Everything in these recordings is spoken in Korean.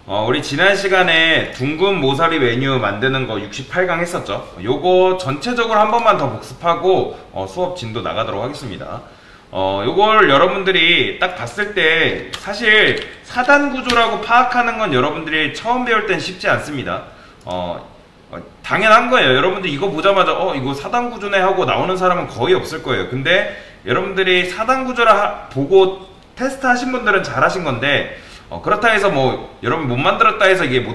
우리 지난 시간에 둥근 모서리 메뉴 만드는 거 68강 했었죠. 요거 전체적으로 한 번만 더 복습하고 수업 진도 나가도록 하겠습니다. 요걸 여러분들이 딱 봤을 때 사실 4단 구조라고 파악하는 건 여러분들이 처음 배울 땐 쉽지 않습니다. 당연한 거예요. 여러분들 이거 보자마자 이거 4단 구조네 하고 나오는 사람은 거의 없을 거예요. 근데 여러분들이 4단 구조라 보고 테스트 하신 분들은 잘하신 건데 그렇다 해서 뭐 여러분 못 만들었다 해서 이게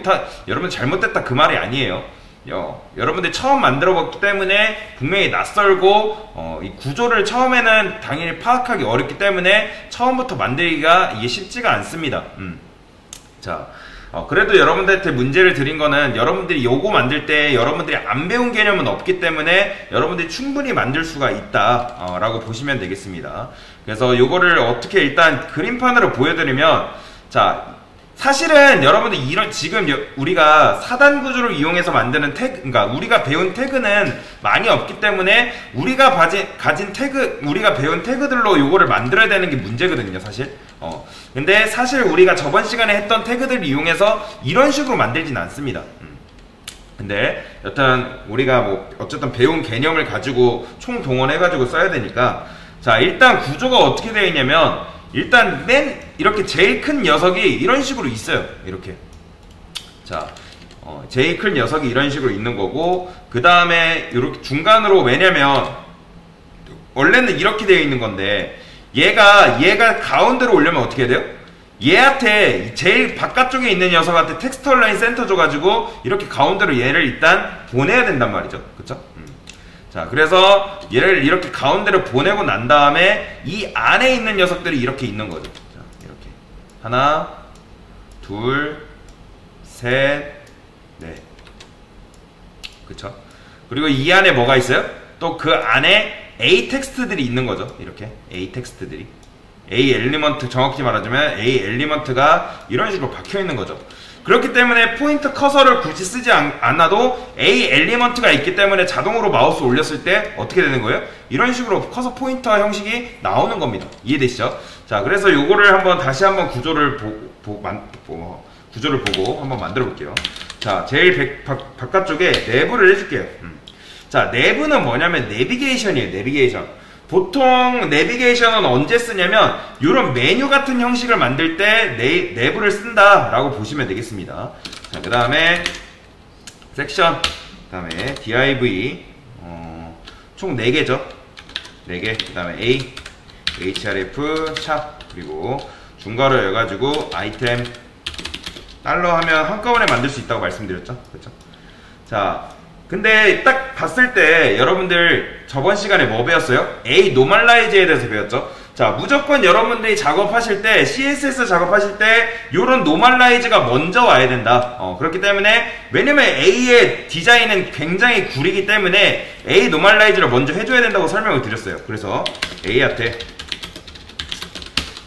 여러분 잘못됐다 그 말이 아니에요. 여러분들 처음 만들어 봤기 때문에 분명히 낯설고 이 구조를 처음에는 당연히 파악하기 어렵기 때문에 처음부터 만들기가 이게 쉽지가 않습니다. 자, 그래도 여러분들한테 문제를 드린 거는 여러분들이 요거 만들 때 여러분들이 안 배운 개념은 없기 때문에 여러분들이 충분히 만들 수가 있다 라고 보시면 되겠습니다. 그래서 요거를 어떻게 일단 그림판으로 보여드리면, 자, 사실은 여러분들 지금 우리가 4단 구조를 이용해서 만드는 그러니까 우리가 배운 태그는 많이 없기 때문에 우리가 배운 태그들로 요거를 만들어야 되는 게 문제거든요, 사실. 근데 사실 우리가 저번 시간에 했던 태그들을 이용해서 이런 식으로 만들진 않습니다. 근데 여튼 우리가 뭐 어쨌든 배운 개념을 가지고 총동원해가지고 써야 되니까, 자, 일단 구조가 어떻게 되어 있냐면, 일단 이렇게 제일 큰 녀석이 이런 식으로 있어요. 이렇게. 자, 제일 큰 녀석이 이런 식으로 있는 거고, 그 다음에 이렇게 중간으로, 왜냐면 원래는 이렇게 되어 있는 건데 얘가 가운데로 올려면 어떻게 돼요? 얘한테 제일 바깥쪽에 있는 녀석한테 텍스트 얼라인 센터 줘가지고 이렇게 가운데로 얘를 일단 보내야 된단 말이죠. 그쵸? 자, 그래서 얘를 이렇게 가운데로 보내고 난 다음에 이 안에 있는 녀석들이 이렇게 있는 거죠. 자, 이렇게. 하나, 둘, 셋, 넷. 그쵸? 그리고 이 안에 뭐가 있어요? 또 그 안에 A 텍스트들이 있는 거죠. 이렇게. A 텍스트들이. A 엘리먼트, 정확히 말하자면 A 엘리먼트가 이런 식으로 박혀 있는 거죠. 그렇기 때문에 포인트 커서를 굳이 쓰지 않아도 A 엘리먼트가 있기 때문에 자동으로 마우스 올렸을 때 어떻게 되는 거예요? 이런 식으로 커서 포인터 형식이 나오는 겁니다. 이해되시죠? 자, 그래서 요거를 다시 한번 구조를 보고 한번 만들어 볼게요. 자, 제일 바깥쪽에 내부를 해줄게요. 자, 내부는 뭐냐면 내비게이션이에요. 내비게이션. 보통 내비게이션은 언제 쓰냐면 이런 메뉴 같은 형식을 만들 때 내부를 쓴다 라고 보시면 되겠습니다. 자, 그 다음에 섹션, 그 다음에 div, 총 4개죠 4개, 그 다음에 a, href, 샵, 그리고 중괄호 여가지고 아이템 달러 하면 한꺼번에 만들 수 있다고 말씀드렸죠. 그렇죠? 자, 근데 딱 봤을 때 여러분들 저번 시간에 뭐 배웠어요? A 노멀라이즈에 대해서 배웠죠. 자, 무조건 여러분들이 작업하실 때, CSS 작업하실 때 요런 노멀라이즈가 먼저 와야 된다. 그렇기 때문에, 왜냐면 A의 디자인은 굉장히 구리기 때문에 A 노멀라이즈를 먼저 해줘야 된다고 설명을 드렸어요. 그래서 A한테,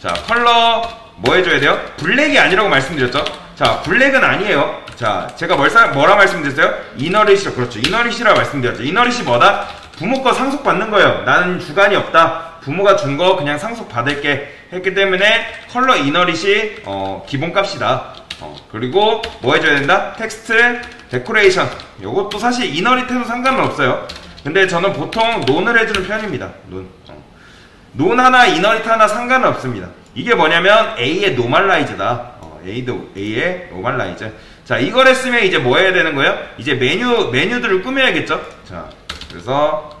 자, 컬러 뭐 해줘야 돼요? 블랙이 아니라고 말씀드렸죠. 자, 블랙은 아니에요. 자, 제가 뭐라 말씀드렸어요? 이너릿이라, 그렇죠. 이너릿이라 말씀드렸죠. 이너릿이 뭐다? 부모 거 상속 받는 거예요. 나는 주관이 없다. 부모가 준 거 그냥 상속 받을게 했기 때문에 컬러 이너릿이 기본값이다. 그리고 뭐 해줘야 된다? 텍스트, 데코레이션. 요것도 사실 이너릿 해도 상관은 없어요. 근데 저는 보통 논을 해주는 편입니다. 논 하나, 이너릿 하나 상관은 없습니다. 이게 뭐냐면 A의 노멀라이즈다. A의 노멀라이즈. 자, 이걸 했으면 이제 뭐 해야 되는 거예요? 이제 메뉴들을 꾸며야겠죠? 자, 그래서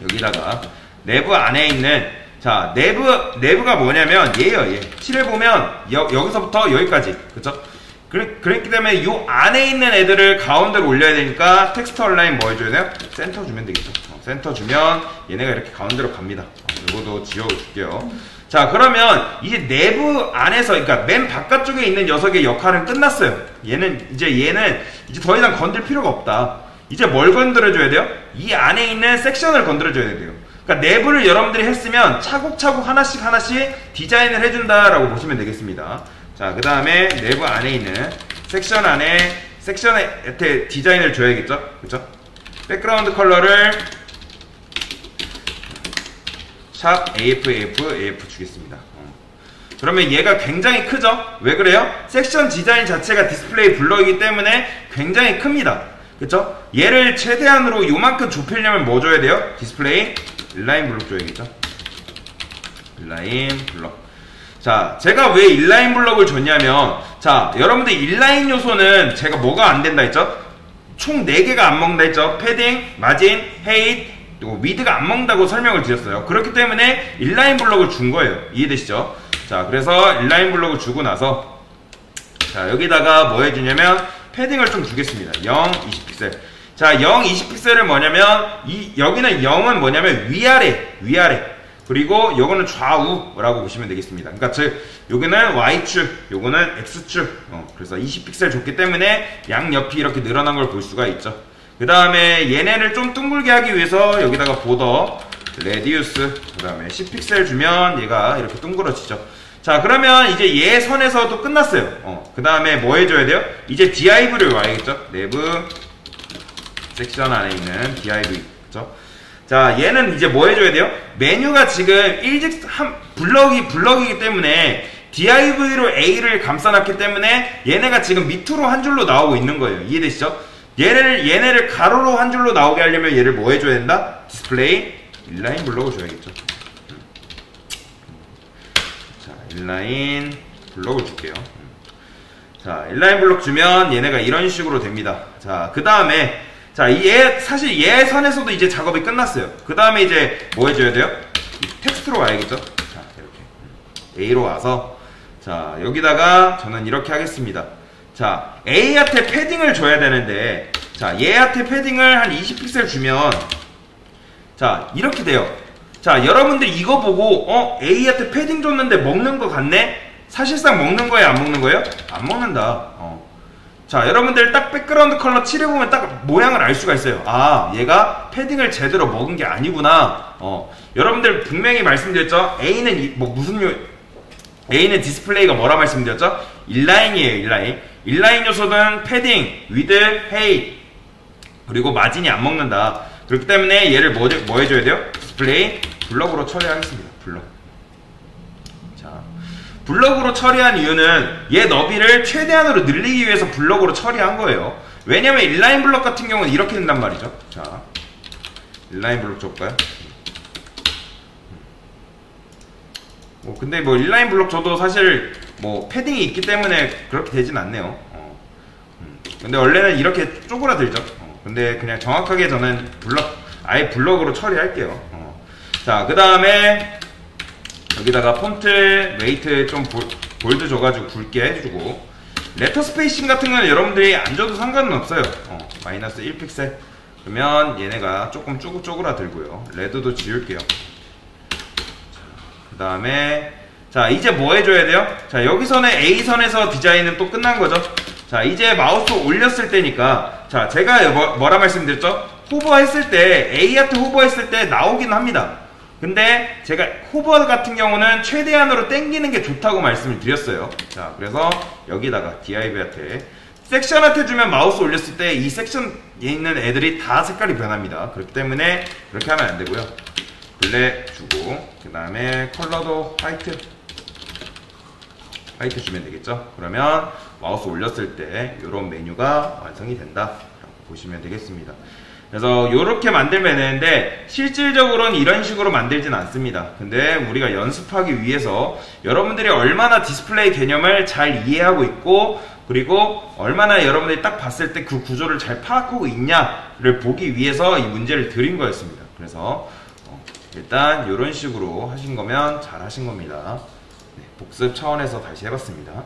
여기다가 내부 안에 있는, 자, 내부가 뭐냐면 얘예요, 얘. 칠해보면 여기서부터 여기까지. 그쵸? 그렇기 때문에 요 안에 있는 애들을 가운데로 올려야 되니까 텍스트 얼라인 뭐 해줘야 돼요? 센터 주면 되겠죠. 센터 주면 얘네가 이렇게 가운데로 갑니다. 이것도 지워줄게요. 자, 그러면 이제 내부 안에서, 그러니까 맨 바깥쪽에 있는 녀석의 역할은 끝났어요. 얘는 이제 더 이상 건들 필요가 없다. 이제 뭘 건드려줘야 돼요? 이 안에 있는 섹션을 건드려줘야 돼요. 그러니까 내부를 여러분들이 했으면 차곡차곡 하나씩 디자인을 해준다라고 보시면 되겠습니다. 자, 그 다음에 내부 안에 있는 섹션에 디자인을 줘야겠죠? 그쵸? 백그라운드 컬러를 샵 AF 주겠습니다. 그러면 얘가 굉장히 크죠? 왜 그래요? 섹션 디자인 자체가 디스플레이 블럭이기 때문에 굉장히 큽니다. 그쵸? 얘를 최대한으로 요만큼 좁히려면 뭐 줘야 돼요? 디스플레이 인라인 블록 줘야겠죠? 인라인 블록. 자, 제가 왜 인라인 블럭을 줬냐면, 자, 여러분들 인라인 요소는 제가 뭐가 안 된다 했죠? 총 4개가 안 먹는다 했죠? 패딩, 마진, 헤이트, 그리고 위드가 안 먹는다고 설명을 드렸어요. 그렇기 때문에 인라인 블럭을 준 거예요. 이해되시죠? 자, 그래서 인라인 블럭을 주고 나서, 자, 여기다가 뭐 해주냐면, 패딩을 좀 주겠습니다. 0, 20픽셀. 자, 0, 20픽셀은 뭐냐면, 여기는 0은 뭐냐면 위아래. 그리고 요거는 좌우라고 보시면 되겠습니다. 그러니까 즉 여기는 Y축, 요거는 X축. 그래서 20픽셀 줬기 때문에 양옆이 이렇게 늘어난 걸 볼 수가 있죠. 그 다음에 얘네를 좀 둥글게 하기 위해서 여기다가 보더, 레디우스, 그 다음에 10픽셀 주면 얘가 이렇게 둥그러지죠. 자, 그러면 이제 얘 선에서도 끝났어요. 그 다음에 뭐 해줘야 돼요? 이제 div를 와야겠죠. 내부 섹션 안에 있는 div 있죠. 자, 얘는 이제 뭐 해줘야 돼요? 메뉴가 지금 블럭이기 때문에 div로 A를 감싸놨기 때문에 얘네가 지금 밑으로 한 줄로 나오고 있는 거예요. 이해되시죠? 얘네를 가로로 한 줄로 나오게 하려면 얘를 뭐 해줘야 된다? 디스플레이 인라인 블럭을 줘야겠죠. 자, 인라인 블럭을 줄게요. 자, 인라인 블럭 주면 얘네가 이런 식으로 됩니다. 자, 그 다음에 자, 사실 얘 선에서도 이제 작업이 끝났어요. 그 다음에 이제 뭐 해줘야 돼요? 텍스트로 와야겠죠? 자, 이렇게. A로 와서, 자, 여기다가 저는 이렇게 하겠습니다. 자, A한테 패딩을 줘야 되는데, 자, 얘한테 패딩을 한 20픽셀 주면, 자, 이렇게 돼요. 자, 여러분들 이거 보고, A한테 패딩 줬는데 먹는 거 같네? 사실상 먹는 거예요? 안 먹는 거예요? 안 먹는다. 자, 여러분들 딱 백그라운드 컬러 칠해보면 딱 모양을 알 수가 있어요. 아, 얘가 패딩을 제대로 먹은 게 아니구나. 여러분들 분명히 말씀드렸죠? A는 A는 디스플레이가 뭐라 말씀드렸죠? 인라인이에요, 인라인. 인라인 요소는 패딩, 위드, 헤이, 그리고 마진이 안 먹는다. 그렇기 때문에 얘를 뭐 해줘야 돼요? 디스플레이 블럭으로 처리하겠습니다. 블럭. 블럭으로 처리한 이유는 얘 너비를 최대한으로 늘리기 위해서 블럭으로 처리한 거예요. 왜냐면 인라인 블럭 같은 경우는 이렇게 된단 말이죠. 자, 인라인 블럭 줘볼까요? 근데 뭐 인라인 블럭 줘도 사실 뭐 패딩이 있기 때문에 그렇게 되진 않네요. 근데 원래는 이렇게 쪼그라들죠. 근데 그냥 정확하게 저는 아예 블럭으로 처리할게요. 자, 그 다음에 여기다가 폰트 웨이트 좀 볼드 줘가지고 굵게 해주고, 레터 스페이싱 같은 거는 여러분들이 안 줘도 상관은 없어요. 마이너스 1픽셀. 그러면 얘네가 조금 쪼그라들고요. 레드도 지울게요. 그 다음에, 자, 이제 뭐 해줘야 돼요? 자, 여기서는 A선에서 디자인은 또 끝난 거죠. 자, 이제 마우스 올렸을 때니까, 자, 제가 뭐라 말씀드렸죠? 호버했을 때, A한테 호버했을 때 나오긴 합니다. 근데 제가 호버 같은 경우는 최대한으로 당기는 게 좋다고 말씀을 드렸어요. 자, 그래서 여기다가 div한테 섹션한테 주면 마우스 올렸을 때 이 섹션에 있는 애들이 다 색깔이 변합니다. 그렇기 때문에 그렇게 하면 안 되고요. 블랙 주고, 그 다음에 컬러도 화이트 주면 되겠죠. 그러면 마우스 올렸을 때 이런 메뉴가 완성이 된다 라고 보시면 되겠습니다. 그래서 이렇게 만들면 되는데 실질적으로는 이런 식으로 만들진 않습니다. 근데 우리가 연습하기 위해서 여러분들이 얼마나 디스플레이 개념을 잘 이해하고 있고, 그리고 얼마나 여러분들이 딱 봤을 때 그 구조를 잘 파악하고 있냐를 보기 위해서 이 문제를 드린 거였습니다. 그래서 일단 이런 식으로 하신 거면 잘 하신 겁니다. 네, 복습 차원에서 다시 해봤습니다.